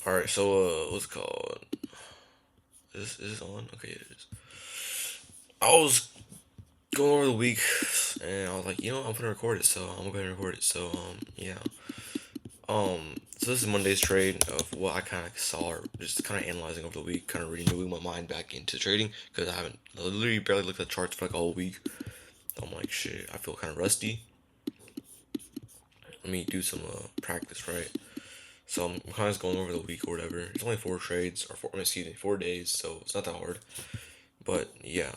Alright, so what's it called? Is this on? Okay, it is. I was going over the week and I was like, I'm gonna record it, so I'm gonna record it. So yeah. So this is Monday's trade of what I kind of saw, or just kind of analyzing over the week, kind of renewing my mind back into trading because I haven't literally barely looked at the charts for like a whole week. So I'm like, shit, I feel kind of rusty. Let me do some practice, right? So I'm kind of just going over the week or whatever. It's only 4 days, so it's not that hard. But yeah,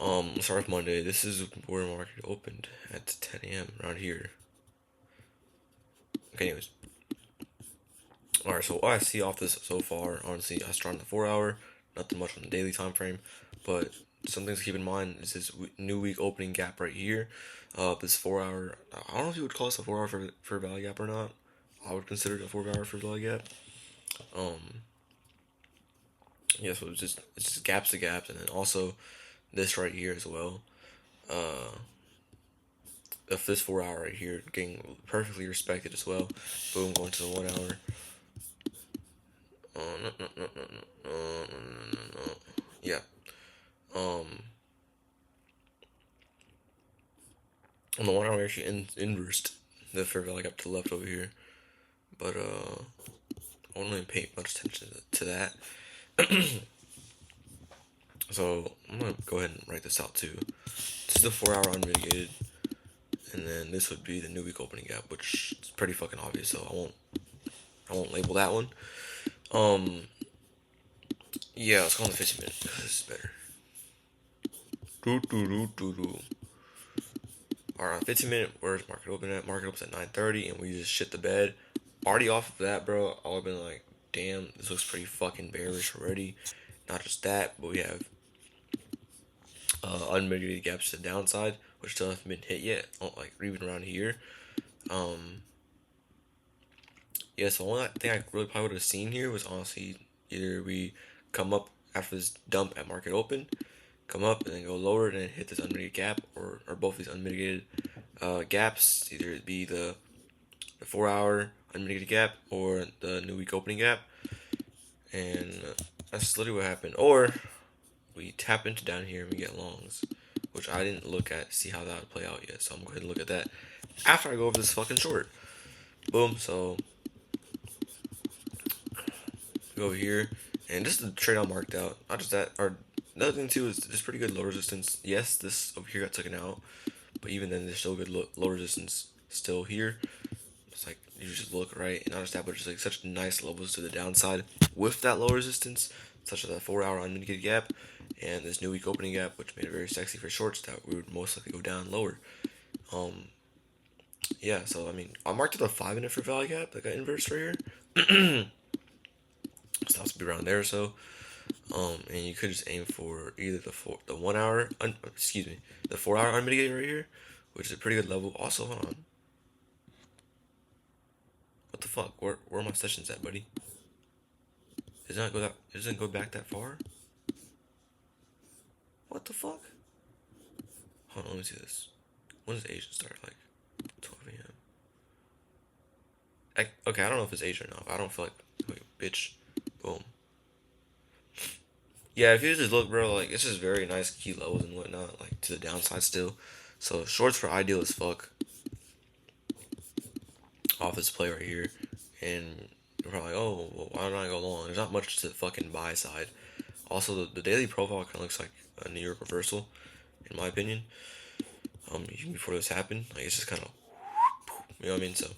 let's start with Monday. This is where the market opened at 10 a.m. around here. Okay, anyways. Alright, so what I see off this so far, honestly, I started on the 4 hour, nothing much on the daily time frame, but some things to keep in mind is this new week opening gap right here. This 4 hour, I don't know if you would call this a 4 hour for value gap or not. I would consider it a 4 hour for value gap. Um, yeah, so it's just gaps to gaps, and then also this right here as well. Uh, if this 4 hour right here getting perfectly respected as well. Boom, going to the 1 hour. No, no, no, no, no, no, no, no, no. Yeah. Um, on the 1 hour actually inversed the fair value up to the left over here, but I won't really pay much attention to that. So I'm gonna go ahead and write this out too. This is the 4 hour unmitigated, and then this would be the new week opening gap, which is pretty fucking obvious. So I won't label that one. Um, yeah, let's go on the 15 minute. This is better. Do do do do do. Alright, 15 minute. Where's market open at? Market opens at 9:30, and we just shit the bed. Already off of that, bro. I've been like, damn, this looks pretty fucking bearish already. Not just that, but we have unmitigated gaps to the downside, which still haven't been hit yet. Like even around here. Um, yeah. So one thing I really probably would have seen here was honestly either we come up after this dump at market open, come up and then go lower and then hit this unmitigated gap, or both these unmitigated gaps. Either it be the 4 hour unmitigated gap or the new week opening gap, and that's literally what happened. Or we tap into down here and we get longs, which I didn't look at see how that would play out yet. So I'm going to look at that after I go over this fucking short. Boom. So go over here, and just the trade I marked out. Not just that, or another thing too is there's pretty good low resistance. Yes, this over here got taken out, but even then there's still good low resistance still here. It's like you just look right, and not just that, but just like such nice levels to the downside with that low resistance, such as that 4 hour unmitigated gap and this new week opening gap, which made it very sexy for shorts that we would most likely go down lower. Um, yeah, so I mean, I marked it a 5 minute for value gap, like an inverse right here. Stops to be around there or so. And you could just aim for either the 1 hour, the 4 hour unmitigated right here, which is a pretty good level. Also, hold on, what the fuck? Where are my sessions at, buddy? It doesn't go back that far. What the fuck? Hold on, let me see this. When does Asian start? Like 12 a.m. Okay, I don't know if it's Asian or not. I don't feel like wait, bitch. Boom. Yeah, if you just look, bro, like it's just very nice key levels and whatnot, like to the downside still. So shorts for ideal as fuck. Off this play right here, and you're probably like, oh, well, why don't I go long? There's not much to the fucking buy side. Also, the daily profile kind of looks like a New York reversal, in my opinion. Even before this happened, like it's just kind of, you know what I mean? So,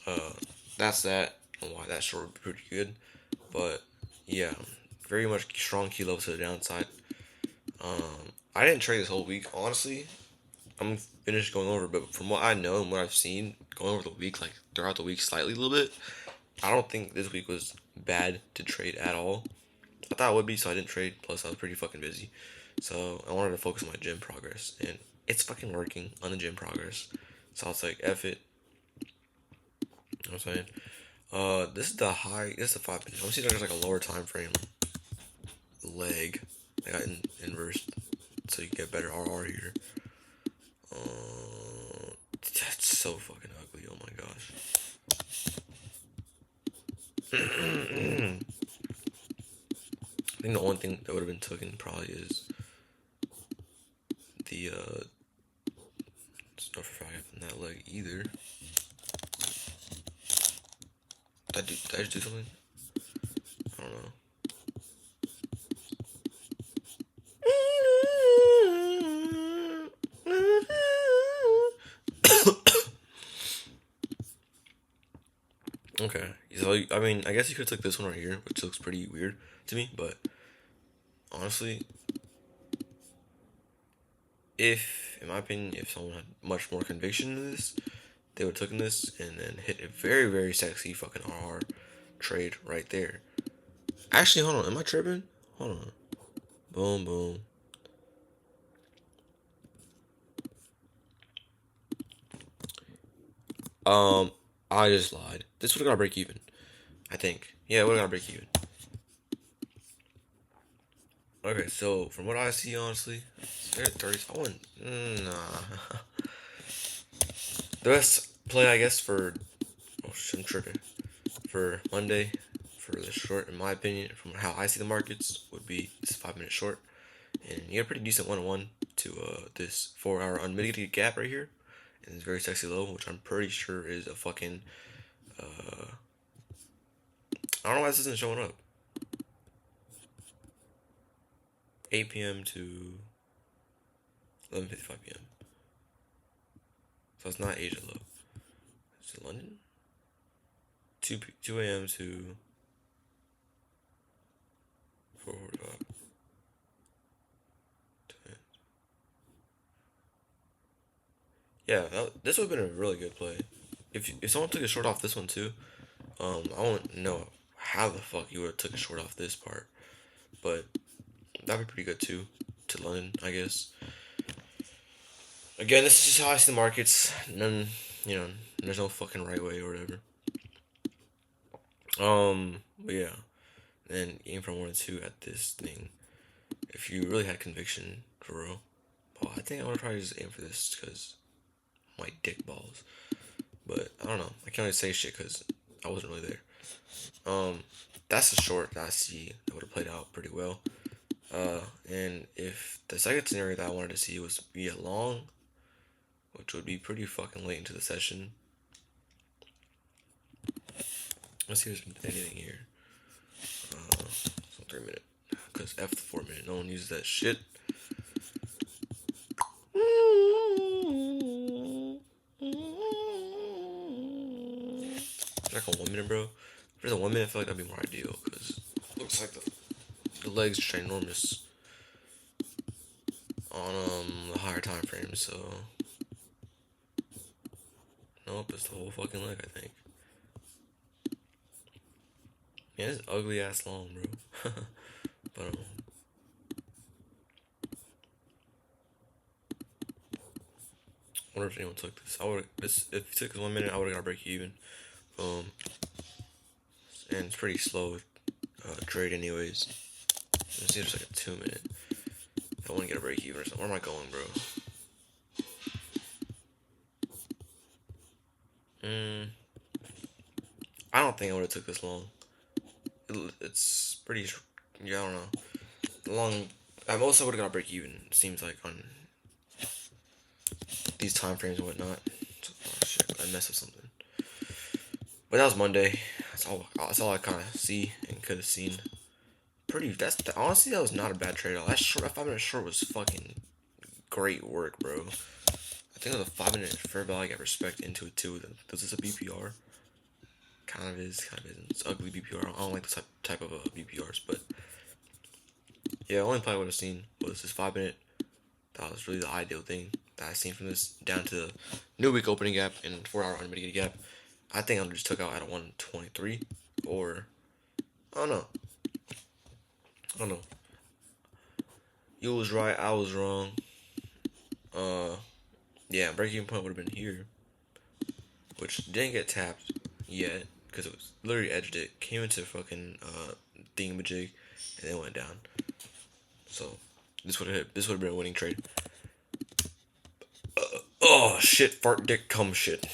uh, that's that and why that short would be pretty good. But yeah, very much strong key level to the downside. I didn't trade this whole week, honestly. I'm finished going over, but from what I know and what I've seen going over the week, like throughout the week, slightly a little bit, I don't think this week was bad to trade at all. I thought it would be, so I didn't trade. Plus, I was pretty fucking busy, so I wanted to focus on my gym progress, and it's fucking working on the gym progress. So I was like, F it. You know what I'm saying? This is the high. This is the 5 minute. I'm seeing there's like a lower time frame leg. I got inversed, so you can get better RR here. That's so fucking ugly. Oh my gosh. I think the only thing that would have been taken probably is the stuff if I have that leg either. Did I just do something? I don't know. Okay, so I mean, I guess you could have took this one right here, which looks pretty weird to me, but honestly, if, in my opinion, if someone had much more conviction in this, they would have taken this and then hit a very, very sexy fucking RR trade right there. Actually, hold on, am I tripping? Hold on. Boom, boom. I just lied. This would have got to break even. I think. Yeah, it would have got to break even. Okay, so from what I see, honestly, they're at 30. I want. Nah. The best play, I guess, for. Oh, shit, I'm tripping. For Monday, for the short, in my opinion, from how I see the markets, would be this 5 minute short. And you get a pretty decent 1-on-1 to this 4 hour unmitigated gap right here. And it's very sexy low, which I'm pretty sure is a fucking. I don't know why this isn't showing up. 8 p.m. to 11:55 p.m. So it's not Asia low. Is it London? 2 a.m. to 4:45. Yeah, this would have been a really good play. If someone took a short off this one too, I won't know how the fuck you would have took a short off this part, but that'd be pretty good too. To London, I guess. Again, this is just how I see the markets. None, there's no fucking right way or whatever. But yeah, then aim for 1 and 2 at this thing. If you really had conviction for real, well, I think I want to try to just aim for this because my dick balls. But I don't know. I can't really say shit because I wasn't really there. That's a short that I see that would have played out pretty well. And if the second scenario that I wanted to see was be a long, which would be pretty fucking late into the session. Let's see if there's anything here. So 3 minute, because F the 4 minute, no one uses that shit. Like a 1 minute, bro. If there's a 1 minute, I feel like that'd be more ideal because it looks like the legs are ginormous on the higher time frames. So nope, it's the whole fucking leg, I think. Yeah, it's ugly ass long, bro. But I wonder if anyone took this. If you took this 1 minute, I would have got to break even. And it's pretty slow trade, anyways. Let's see, there's like a 2 minute. I want to get a break even or something. Where am I going, bro? I don't think I would have took this long. It's pretty. Yeah, I don't know. Long. I also would have got a break even. It seems like on these time frames and whatnot. So, oh shit! I messed with something. But that was Monday. That's all I kind of see and could have seen. Honestly, that was not a bad trade at all. That 5 minute short was fucking great work, bro. I think it was a 5 minute fair value. I get respect into it too. This is a BPR. Kind of is, kind of isn't. It's ugly BPR. I don't like this type of BPRs, but yeah, only play I would have seen was this 5 minute. That was really the ideal thing that I seen from this down to the new week opening gap and 4 hour unmitigated gap. I think I just took out at a 123 or I don't know. I don't know. You was right, I was wrong. Yeah, breaking point would have been here, which didn't get tapped yet because it was literally edged it, came into fucking thingamajig, and then went down. So this would have been a winning trade. Oh shit! Fart dick cum shit.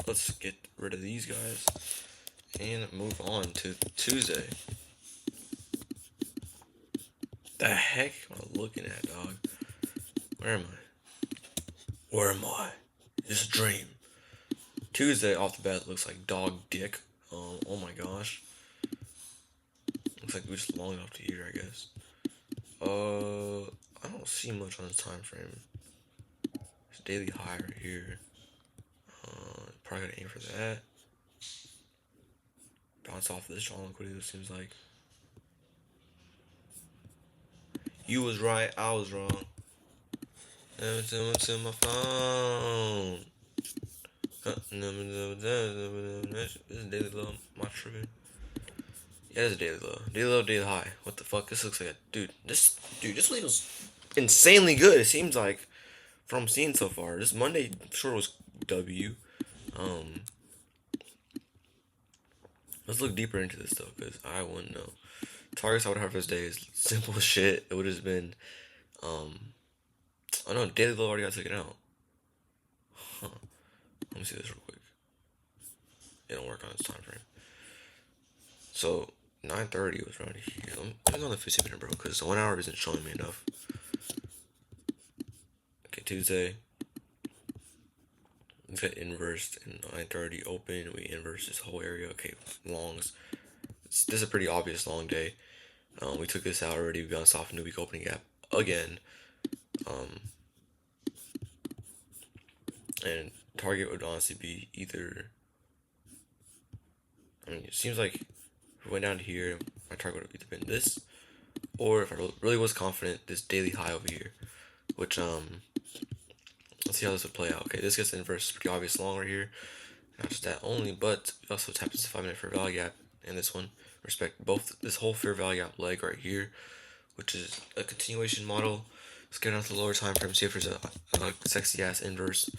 let's get rid of these guys and move on to Tuesday. The heck am I looking at, dog? Where am I? Where am I? It's a dream. Tuesday off the bat looks like dog dick. Oh my gosh. Looks like we just long enough to here, I guess. I don't see much on this time frame. There's daily high right here. Probably gotta aim for that. Bounce off this strong liquidity, it seems like. You was right, I was wrong. To my phone. This is daily low. Am I tripping? Yeah, it's a daily low. Daily low, daily high. What the fuck? This looks like a This week was insanely good. It seems like from seeing so far. This Monday sure was W. Let's look deeper into this though, because I wouldn't know. Targets I would have for this day is simple as shit. It would have been, I know daily low already got taken out. Huh. Let me see this real quick. It don't work on this time frame. So 9:30 was around here. Let me go on the 15-minute, bro, because 1 hour isn't showing me enough. Okay, Tuesday. We got inversed in 9:30 open. We inversed this whole area. Okay, longs. This is a pretty obvious long day. We took this out already. We bounced off a new week opening gap again. And target would honestly be either. I mean, it seems like if we went down to here, my target would have either been this, or if I really was confident, this daily high over here. Which let's see how this would play out. Okay, this gets inverse, pretty obvious long right here. Not just that only, but we also tap this 5-minute fair value gap and this one. Respect both this whole fair value gap leg right here, which is a continuation model. Let's get down to the lower time frame, see if there's a sexy ass inverse.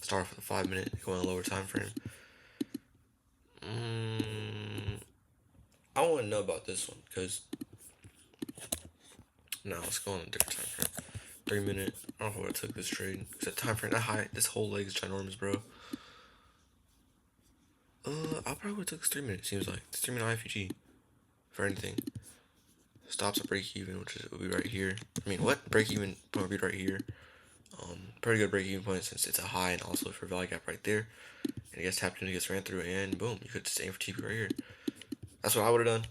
Start off with a 5-minute, go on a lower time frame. I want to know about this one because now let's go on a different time frame. 3-minute. I don't know what I took this trade. Cause that time frame that high, this whole leg is ginormous, bro. I probably would have took this 3-minute. Seems like this 3-minute IFG for anything. Stops at break even, which would be right here. I mean, what break even point would be right here. Pretty good break even point since it's a high and also for value gap right there. And it gets tapped in, it gets ran through, and boom, you could just aim for TP right here. That's what I would have done.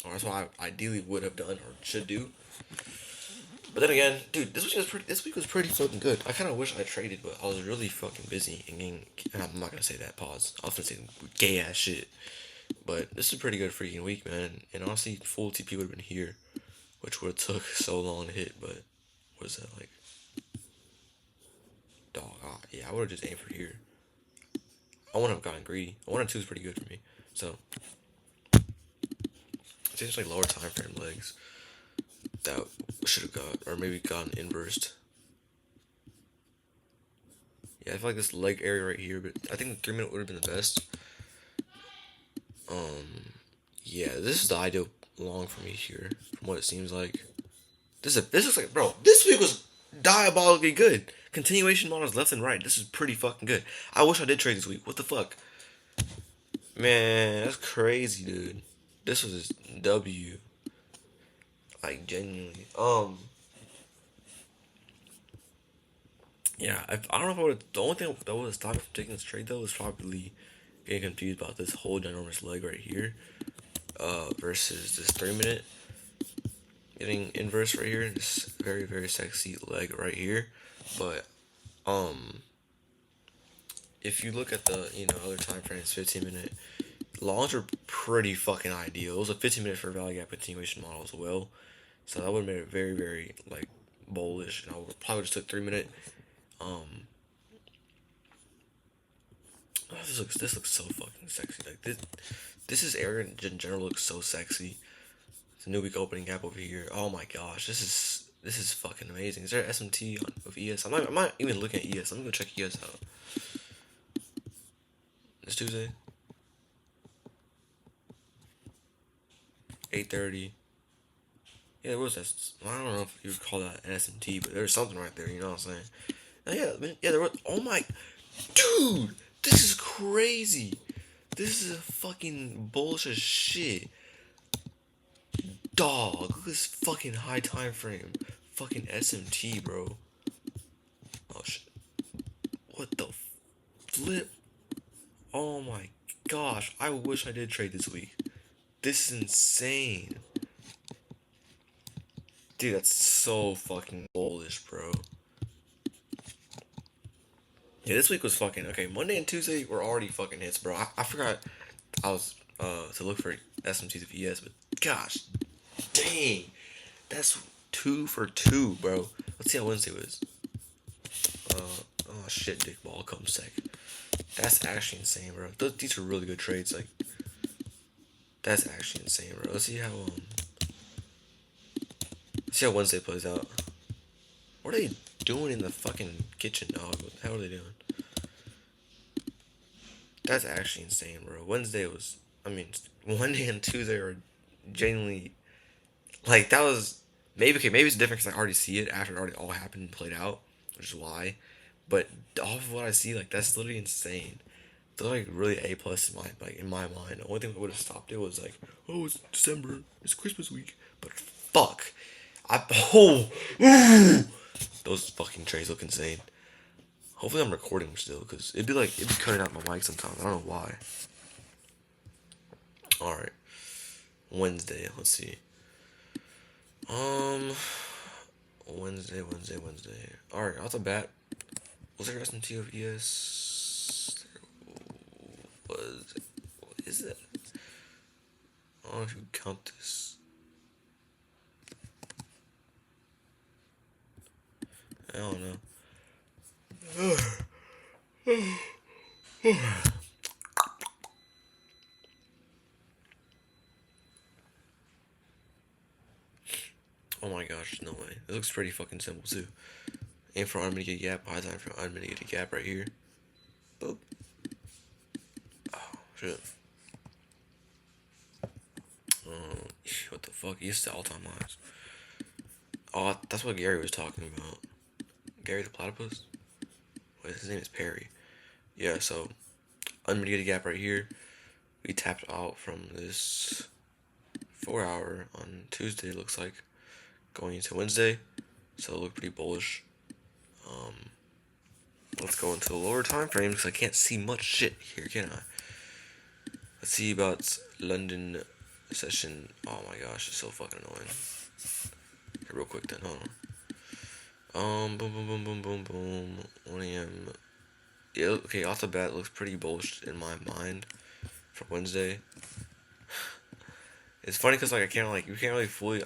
Or that's what I ideally would have done or should do. But then again, dude, this week was pretty fucking good. I kind of wish I traded, but I was really fucking busy and I'm not gonna say that. Pause. I was gonna say gay ass shit. But this is a pretty good freaking week, man. And honestly, full TP would have been here, which would have took so long to hit. But what is that like? Dog. Yeah, I would have just aimed for here. I wouldn't have gotten greedy. 1 and 2 is pretty good for me. So it seems like lower time frame legs that should have got, or maybe gotten inversed. Yeah, I feel like this leg area right here, but I think the 3-minute would have been the best. Yeah, this is the ideal long for me here, from what it seems like. This looks like, bro, this week was diabolically good. Continuation models left and right. This is pretty fucking good. I wish I did trade this week. What the fuck? Man, that's crazy, dude. This was a W. Like, genuinely. Yeah, I don't know if I would. The only thing that would have stopped me from taking this trade, though, was probably getting confused about this whole ginormous leg right here. Versus this 3-minute. Getting inverse right here. This very, very sexy leg right here. But, if you look at the, other time frames, 15-minute, longs are pretty fucking ideal. It was a 15-minute for value gap continuation model as well. So that would have made it very, very, like, bullish. And I would probably just took 3-minute. This looks so fucking sexy. Like, this area in general looks so sexy. It's a new week opening gap over here. Oh my gosh, this is fucking amazing. Is there an SMT of ES? I'm not even looking at ES. Let me go check ES out. This Tuesday, 8:30. Yeah, there was that. I don't know if you would call that an SMT, but there's something right there. You know what I'm saying? Yeah, yeah, there was. Oh my, dude, this is crazy. This is a fucking bullshit shit. Dog, look at this fucking high time frame. Fucking SMT, bro. Oh shit. What the flip? Oh my gosh, I wish I did trade this week. This is insane. Dude, that's so fucking bullish, bro. Yeah, this week was fucking okay. Monday and Tuesday were already fucking hits, bro. I forgot I was to look for SMTs of ES, but gosh, dang, that's 2 for 2, bro. Let's see how Wednesday was. Oh shit, dick ball comes second. That's actually insane, bro. These are really good trades. Like, that's actually insane, bro. Let's see how Wednesday plays out. What are they doing in the fucking kitchen, dog? What the hell are they doing? That's actually insane, bro. Wednesday was, I mean, Monday and Tuesday are genuinely like that was maybe okay. Maybe it's different because I already see it after it already all happened and played out, which is why. But off of what I see, like that's literally insane. They're like really A plus in my mind. The only thing that would have stopped it was like, oh, it's December, it's Christmas week. But fuck, I ooh, those fucking trays look insane. Hopefully I'm recording still, cause it'd be cutting out my mic sometimes. I don't know why. All right, Wednesday. Let's see. Um, Wednesday. All right, off the bat, was there SMT of ES? Was what is it? I don't know if you count this. I don't know. Oh my gosh, no way. It looks pretty fucking simple too. Aim for unmitigated gap, high time for unmitigated gap right here. Boop. Oh shit. What the fuck? He's the all-time highs. Oh, that's what Gary was talking about. Gary the platypus? Wait, his name is Perry. Yeah, so unmitigated gap right here. We tapped out from this 4 hour on Tuesday, looks like, going into Wednesday. So it looked pretty bullish. Let's go into the lower time frames because I can't see much shit here, can I? Let's see about London session. Oh my gosh, it's so fucking annoying. Okay, real quick then, hold on. Boom, boom, boom, boom, boom, boom. 1 a.m. Yeah, okay, off the bat, it looks pretty bullish in my mind for Wednesday. It's funny because like I can't really fully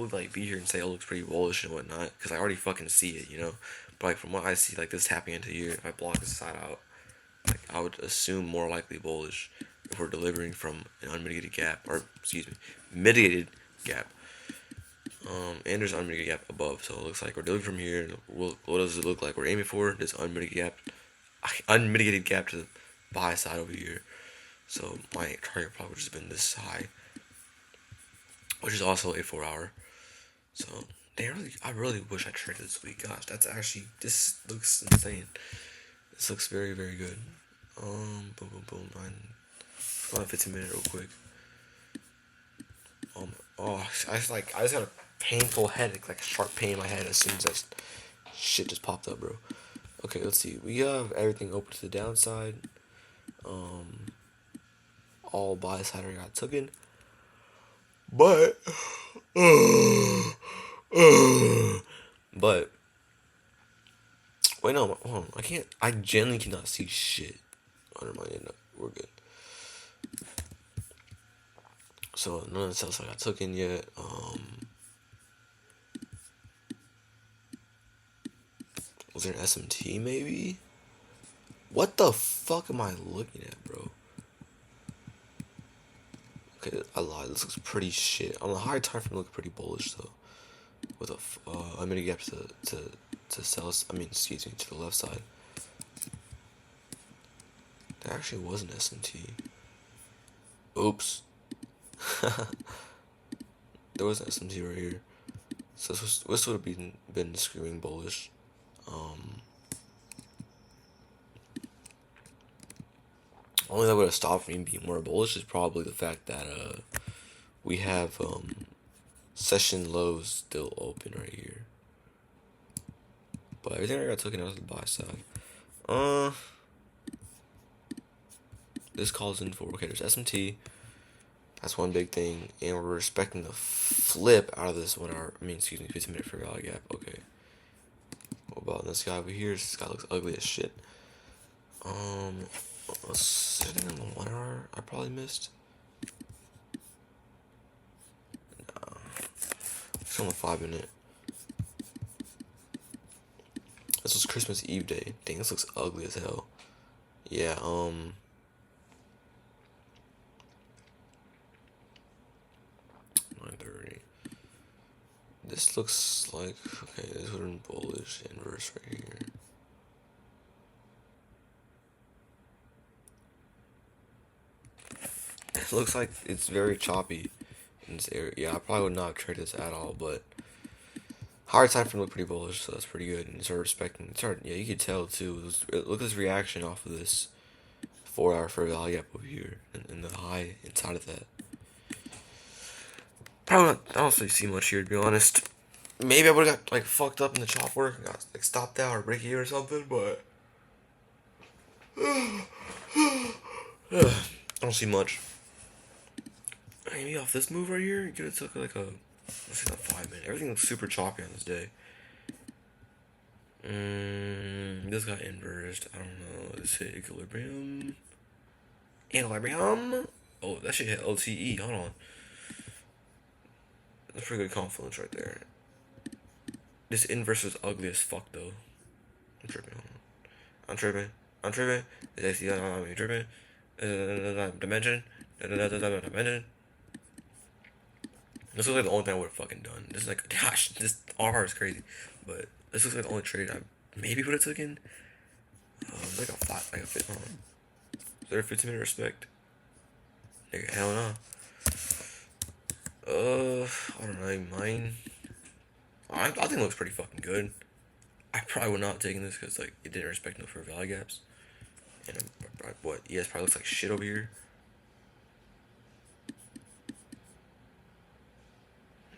like be here and say it looks pretty bullish and whatnot because I already fucking see it, you know. But like from what I see, like this tapping into here, if I block this side out, like I would assume more likely bullish if we're delivering from an unmitigated gap, or excuse me, mitigated gap. And there's unmitigated gap above, so it looks like we're delivering from here. What does it look like? We're aiming for this unmitigated gap to the buy side over here. So my target probably would just been this high, which is also a 4 hour. So I really wish I traded this week. Gosh, this looks insane. This looks very, very good. Boom, boom, boom. Go on 15 minute real quick. I just got a painful headache, like a sharp pain in my head as soon as that shit just popped up, bro. Okay, let's see. We have everything open to the downside. All buy side got taken, but but wait, no, hold on. I can't. I genuinely cannot see shit under my end. We're good. So none of the sell side got taken yet. Was there an SMT maybe? What the fuck am I looking at, bro? Okay, I lied. This looks pretty shit. On the higher time frame, look pretty bullish though. With a I'm gonna get to sell. I mean, excuse me, to the left side. There actually was an SMT. Oops. There was an SMT right here. So this would have been screaming bullish. Only that would have stopped me being more bullish is probably the fact that we have session lows still open right here. But everything I got taken out of the buy side. This calls in for, okay, there's SMT. That's one big thing, and we're expecting the flip out of this 1 hour. I mean, excuse me, 15-minute fair value gap. Okay. What about this guy over here? This guy looks ugly as shit. Sitting on the 1 hour, I probably missed. No. It's on the 5-minute. This was Christmas Eve day. Dang, this looks ugly as hell. Yeah, 9:30. This looks like, okay, this would have been bullish inverse right here. It looks like it's very choppy in this area. Yeah, I probably would not trade this at all, but hard time frame looked pretty bullish, so that's pretty good. And start respecting. Yeah, you could tell too. Look at this reaction off of this 4 hour fair value gap over here, and the high inside of that. Probably not, I don't really see much here, to be honest. Maybe I would have got like fucked up in the chop work and got like stopped out or break even or something, but I don't see much. Maybe off this move right here, you could have took like a, let's see, not 5 minutes. Everything looks super choppy on this day. This got inversed. I don't know. Let's hit equilibrium. Equilibrium. Oh, that shit hit LTE. Hold on. That's pretty good confluence right there. This inverse is ugly as fuck though. I'm tripping. I'm tripping. I'm tripping. I'm tripping. Dimension. Dimension. This looks like the only thing I would have fucking done. This is like, gosh, this R is crazy. But this looks like the only trade I maybe would have taken. Like a 15. Is there a 15-minute respect? Nigga, hell no. I don't know, mine. I think it looks pretty fucking good. I probably would not have taken this because like it didn't respect no fair value gaps. And what? ES probably looks like shit over here.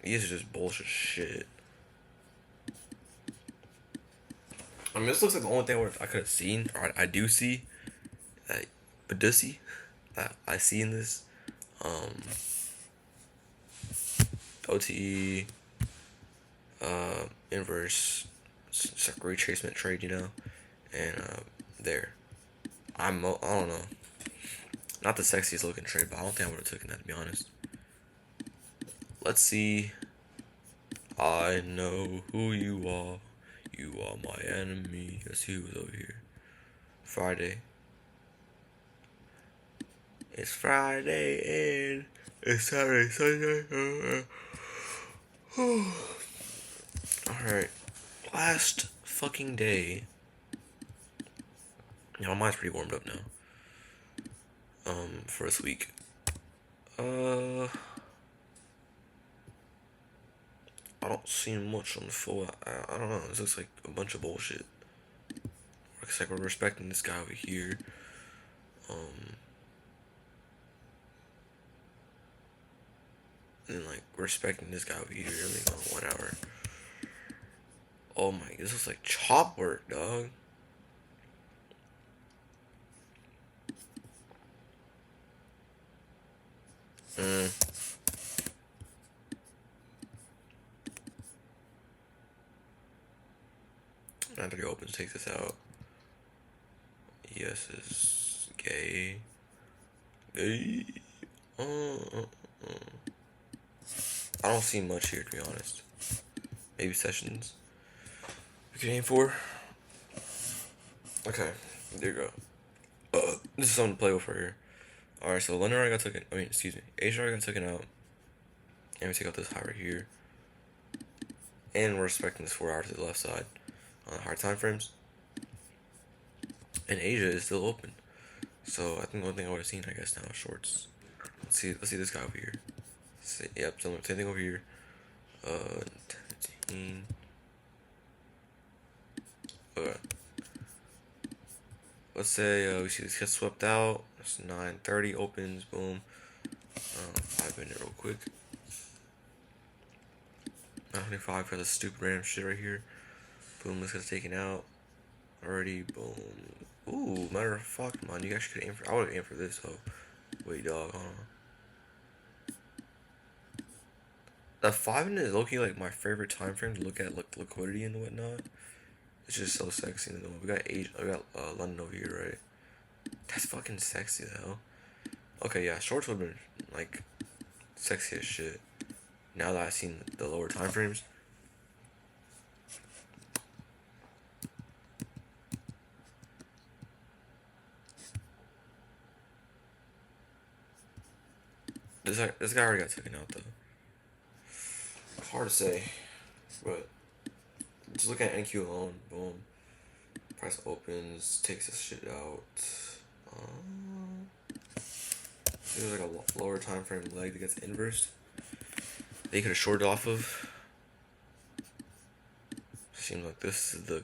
ES is just bullshit shit. I mean, this looks like the only thing where I could have seen, or I do see, that I see in this, OTE, inverse, it's like retracement trade, you know, and there, I don't know, not the sexiest looking trade, but I don't think I would have taken that, to be honest. Let's see. I know who you are. You are my enemy. Let's see who's over here. Friday. It's Friday and it's Saturday, Sunday. Alright. Last fucking day. Yeah, my mind's pretty warmed up now. For this week. I don't see much on the full. I don't know. This looks like a bunch of bullshit. Looks like we're respecting this guy over here. And like we're respecting this guy over here. Everything on 1 hour. Oh my, this looks like chop work, dog. After he opens, takes this out. Yes, is gay. Gay. I don't see much here, to be honest. Maybe sessions we could aim for. Okay, there you go. This is something to play with right here. Alright, so London already got taken. I mean, excuse me. Asia already got taken out. And we take out this high right here. And we're respecting this 4 hours to the left side on the hard time frames. And Asia is still open. So I think one thing I would have seen, I guess, now is shorts. Let's see this guy over here. Yep, same thing over here. 10. Okay. let's say we see this get swept out. It's 9:30 opens. Boom. 5 minute real quick. 9:25 for the stupid random shit right here. Boom. This gets taken out. Already. Boom. Ooh. Matter of fact, man, you actually could aim for. I would have aimed for this though. Wait, dog. Hold on. That 5 minute is looking like my favorite time frame to look at like liquidity and whatnot. It's just so sexy. We got London over here, right? That's fucking sexy though. Okay, yeah, shorts would have been like sexy as shit. Now that I've seen the lower time frames. This guy already got taken out though. Hard to say, but just look at NQ alone. Boom. Price opens, takes this shit out. There's like a lower time frame leg that gets inversed. They could have shorted off of. Seems like this is the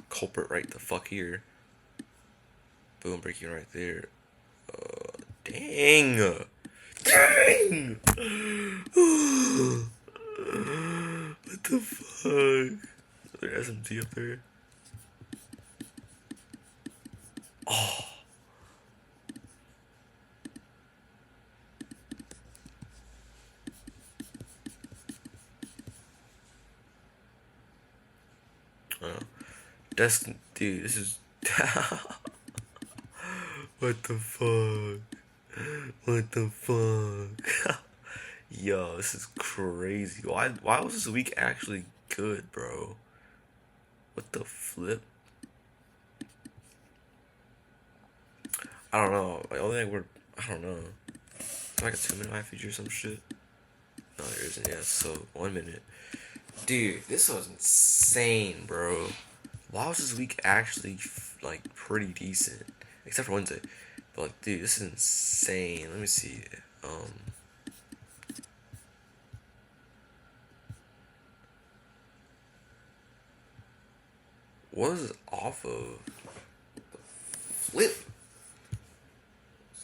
culprit right the fuck here. Boom, breaking right there. Dang! Dang! What the fuck? There's SMT up there. Oh. That's, dude, this is. What the fuck? What the fuck? Yo, this is crazy. Why was this week actually good, bro? What the flip? I don't know. Like, only thing I don't know. Like a 2 minute high feature or some shit? No, there isn't. Yeah, so 1 minute. Dude, this was insane, bro. Why was this week actually like pretty decent, except for Wednesday? But like, dude, this is insane. Let me see. What was it off of? The flip.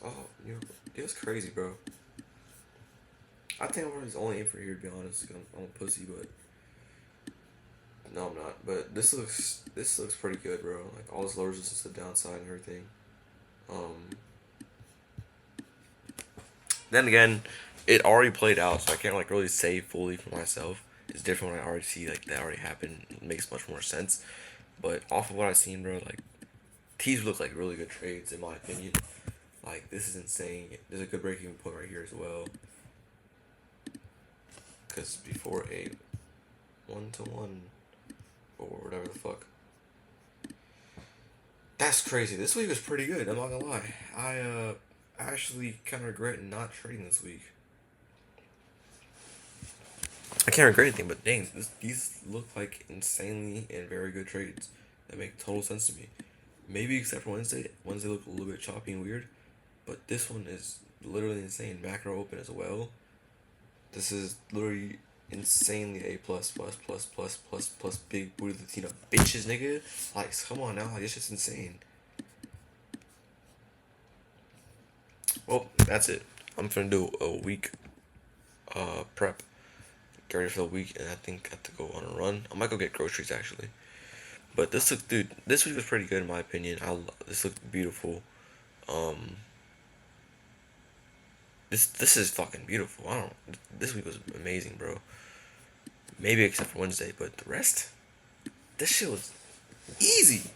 Oh, it was crazy, bro. I think I'm only in for here to be honest. I'm a pussy, but no, I'm not. But this looks pretty good, bro. Like all this lower resistance to the downside and everything. Then again, it already played out, so I can't like really say fully for myself. It's different when I already see like that already happened. It makes much more sense. But off of what I've seen, bro, like these look like really good trades in my opinion. Like this is insane. There's a good break-even point right here as well. Because before a 1-to-1 or whatever the fuck. That's crazy. This week was pretty good. I'm not gonna lie. I actually kind of regret not trading this week. I can't regret anything, but dang, these look like insanely and very good trades that make total sense to me. Maybe except for Wednesday. Wednesday looked a little bit choppy and weird, but this one is literally insane. Macro open as well. This is literally insanely A plus big booty Latina bitches, nigga. Like, come on now, like it's just insane. Well, that's it. I'm finna do a week prep. Get ready for the week, and I think I have to go on a run. I might go get groceries actually. But this week was pretty good in my opinion. This looked beautiful. This is fucking beautiful. This week was amazing, bro. Maybe except for Wednesday, but the rest, this shit was easy.